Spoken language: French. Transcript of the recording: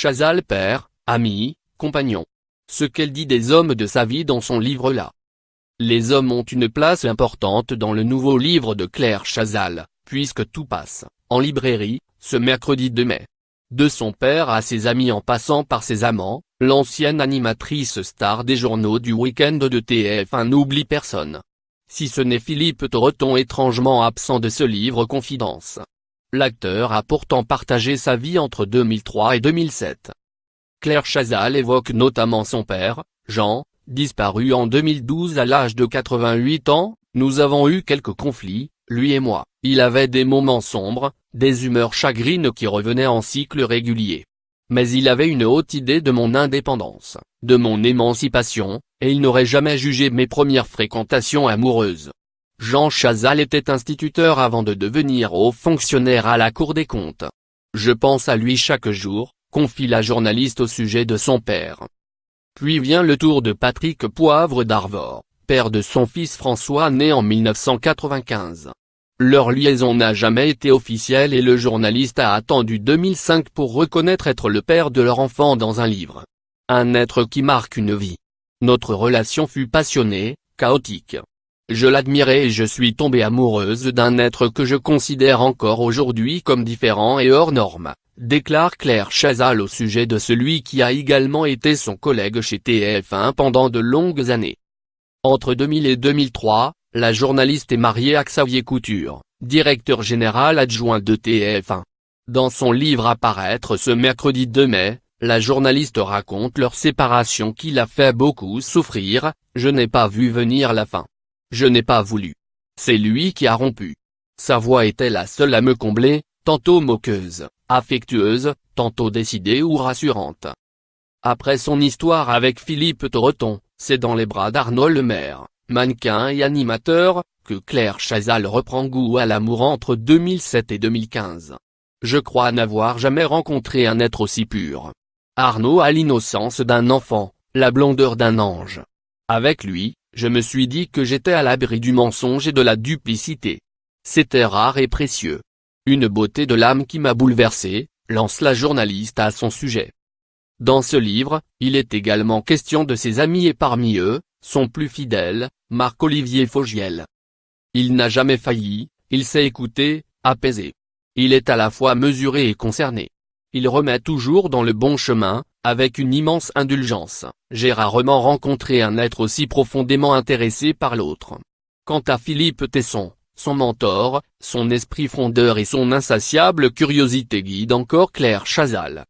Chazal père, ami, compagnon. Ce qu'elle dit des hommes de sa vie dans son livre-là. Les hommes ont une place importante dans le nouveau livre de Claire Chazal, puisque tout passe, en librairie, ce mercredi 2 mai. De son père à ses amis en passant par ses amants, l'ancienne animatrice star des journaux du week-end de TF1 n'oublie personne. Si ce n'est Philippe Torreton étrangement absent de ce livre confidence. L'acteur a pourtant partagé sa vie entre 2003 et 2007. Claire Chazal évoque notamment son père, Jean, disparu en 2012 à l'âge de 88 ans, nous avons eu quelques conflits, lui et moi, il avait des moments sombres, des humeurs chagrines qui revenaient en cycle régulier. Mais il avait une haute idée de mon indépendance, de mon émancipation, et il n'aurait jamais jugé mes premières fréquentations amoureuses. Jean Chazal était instituteur avant de devenir haut fonctionnaire à la Cour des comptes. Je pense à lui chaque jour, confie la journaliste au sujet de son père. Puis vient le tour de Patrick Poivre d'Arvor, père de son fils François né en 1995. Leur liaison n'a jamais été officielle et le journaliste a attendu 2005 pour reconnaître être le père de leur enfant dans un livre. Un être qui marque une vie. Notre relation fut passionnée, chaotique. Je l'admirais et je suis tombée amoureuse d'un être que je considère encore aujourd'hui comme différent et hors norme, déclare Claire Chazal au sujet de celui qui a également été son collègue chez TF1 pendant de longues années. Entre 2000 et 2003, la journaliste est mariée à Xavier Couture, directeur général adjoint de TF1. Dans son livre à paraître ce mercredi 2 mai, la journaliste raconte leur séparation qui l'a fait beaucoup souffrir, je n'ai pas vu venir la fin. Je n'ai pas voulu. C'est lui qui a rompu. Sa voix était la seule à me combler, tantôt moqueuse, affectueuse, tantôt décidée ou rassurante. Après son histoire avec Philippe Torreton, c'est dans les bras d'Arnaud Lemaire, mannequin et animateur, que Claire Chazal reprend goût à l'amour entre 2007 et 2015. Je crois n'avoir jamais rencontré un être aussi pur. Arnaud a l'innocence d'un enfant, la blondeur d'un ange. Avec lui, je me suis dit que j'étais à l'abri du mensonge et de la duplicité. C'était rare et précieux. Une beauté de l'âme qui m'a bouleversé, lance la journaliste à son sujet. Dans ce livre, il est également question de ses amis et parmi eux, son plus fidèle, Marc-Olivier Fogiel. Il n'a jamais failli, il sait écouter, apaiser. Il est à la fois mesuré et concerné. Il remet toujours dans le bon chemin, avec une immense indulgence. J'ai rarement rencontré un être aussi profondément intéressé par l'autre. Quant à Philippe Tesson, son mentor, son esprit frondeur et son insatiable curiosité guident encore Claire Chazal.